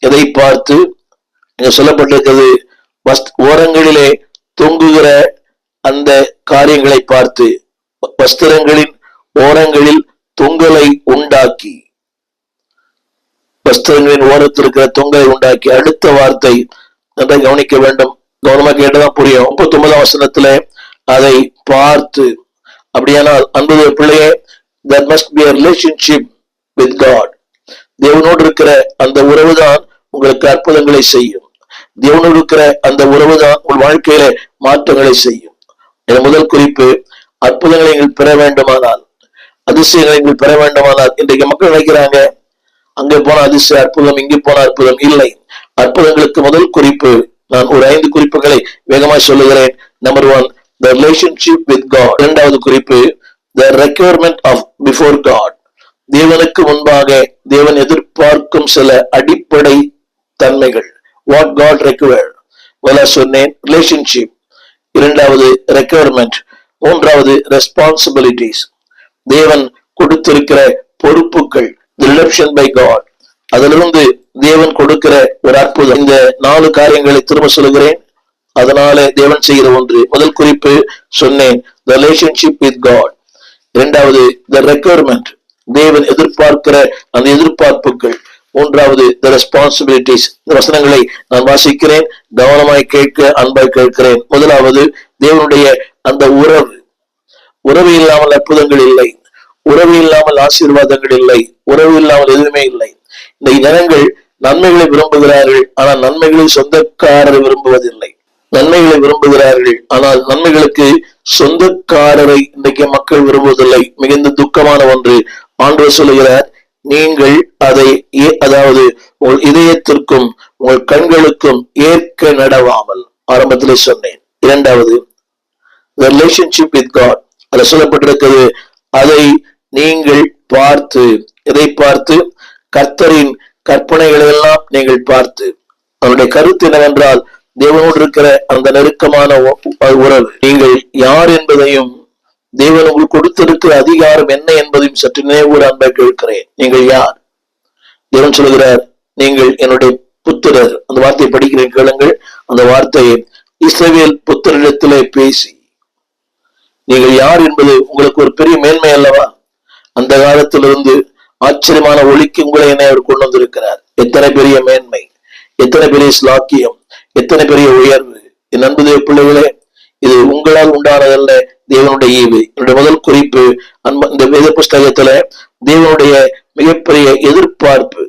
எதை பார்த்து? இங்க சொல்லப்பட்டிருக்கிறது ஓரங்களிலே தொங்குகிற அந்த காரியங்களை பார்த்து, வஸ்திரங்களின் ஓரங்களில் தொங்கலை உண்டாக்கி, வஸ்திரங்களின் ஓரத்தில் இருக்கிற தொங்கலை உண்டாக்கி. அடுத்த வார்த்தை நன்றாக கவனிக்க வேண்டும், கவனமா கேட்டதான் புரியும். 39ஆம் வசனத்துல அதை பார்த்து. அப்படியானால் அன்புடைய பிள்ளையே, there must be a relationship with God. தேவனோடு இருக்கிற அந்த உறவுதான் உங்களுக்கு அற்புதங்களை செய்யும். தேவனோடு இருக்கிற அந்த உறவுதான் உங்கள் வாழ்க்கையில மாற்றங்களை செய்யும். முதல் குறிப்பு, அற்புதங்களை நீங்கள் பெற வேண்டுமானால், அதிசயங்களை நீங்கள் பெற வேண்டுமானால், இன்றைக்கு மக்கள் நினைக்கிறாங்க அங்கே போன அதிசய அற்புதம், இங்கே போன அற்புதம். இல்லை, அற்புதங்களுக்கு முதல் குறிப்பு, நான் ஒரு 5 குறிப்புகளை வேகமாக சொல்லுகிறேன். Number 1, the relationship with God. இரண்டாவது குறிப்பு, the requirement of before God. தேவனுக்கு முன்பாக தேவன் எதிர்பார்க்கும் சில அடிப்படை தன்மைகள். what God required. முதல்ல சொன்னேன் ரிலேஷன்ஷிப், இரண்டாவது ரெக்யர்மெண்ட், மூன்றாவது ரெஸ்பான்சிபிலிட்டிஸ், தேவன் கொடுத்திருக்கிற பொறுப்புகள், ரிடெம்ப்ஷன் பை காட், அதிலிருந்து தேவன் கொடுக்கிற ஒரு அற்புதம். இந்த 4 காரியங்களை திரும்ப சொல்லுகிறேன். அதனால தேவன் செய்கிற ஒன்று. முதல் குறிப்பு சொன்னேன், the relationship with God. இரண்டாவது the requirement, தேவன் எதிர்பார்க்கிற அந்த எதிர்பார்ப்புகள். மூன்றாவது the responsibilities. இந்த வசனங்களை நான் வாசிக்கிறேன், கவனமாய் கேட்க அன்பாய் கேட்கிறேன். முதலாவது தேவனுடைய அந்த உறவு. உறவு இல்லாமல் அற்புதங்கள் இல்லை, உறவு இல்லாமல் ஆசீர்வாதங்கள் இல்லை, உறவு இல்லாமல் எதுவுமே இல்லை. இந்த ஜனங்கள் நன்மைகளை விரும்புகிறார்கள், ஆனால் நன்மைகளை சொந்தக்காரரை விரும்புவதில்லை. நன்மைகளை விரும்புகிறார்கள், ஆனால் நன்மைகளுக்கு சொந்தக்காரரை இன்றைக்கு மக்கள் விரும்புவதில்லை. மிகுந்த துக்கமான ஒன்று. ஆண்டவர் சொல்லுகிறார், நீங்கள் அதை, அதாவது உங்கள் இதயத்திற்கும் உங்கள் கண்களுக்கும் ஏற்க நடவாமல். ஆரம்பத்திலே சொன்னேன். இரண்டாவது the relationship with God. அதில் சொல்லப்பட்டிருக்கிறது, அதை நீங்கள் பார்த்து. எதை பார்த்து? கர்த்தரின் கற்பனைகளை எல்லாம் நீங்கள் பார்த்து. அவருடைய கருத்து என்னவென்றால், தேவனோடு இருக்கிற அந்த நெருக்கமான உறவு. நீங்கள் யார் என்பதையும், தேவன் உங்களுக்கு கொடுத்திருக்கிற அதிகாரம் என்ன என்பதையும் சற்று நினைவு அன்பை கேட்கிறேன். நீங்கள் யார்? தேவன் சொல்கிறார், நீங்கள் என்னுடைய புத்திரர். அந்த வார்த்தையை படிக்கிறேன், கேளுங்கள். அந்த வார்த்தையை இஸ்ரவேல் புத்திரிடத்திலே பேசி, நீங்கள் யார் என்பது உங்களுக்கு ஒரு பெரிய மேன்மை அல்லவா? அந்த காலத்திலிருந்து ஆச்சரியமான ஒளிக்கு உங்களை என்னை அவர் கொண்டு வந்திருக்கிறார். எத்தனை பெரிய மேன்மை, எத்தனை பெரிய ஸ்லாக்கியம், எத்தனை பெரிய உயர்வு. என் அன்பு தேவ பிள்ளைகளே, இது உங்களால் உண்டானதல்ல, தேவனுடைய ஈவு. என்னுடைய முதல் குறிப்பு, இந்த வேத புஸ்தகத்துல தேவனுடைய மிகப்பெரிய எதிர்பார்ப்பு.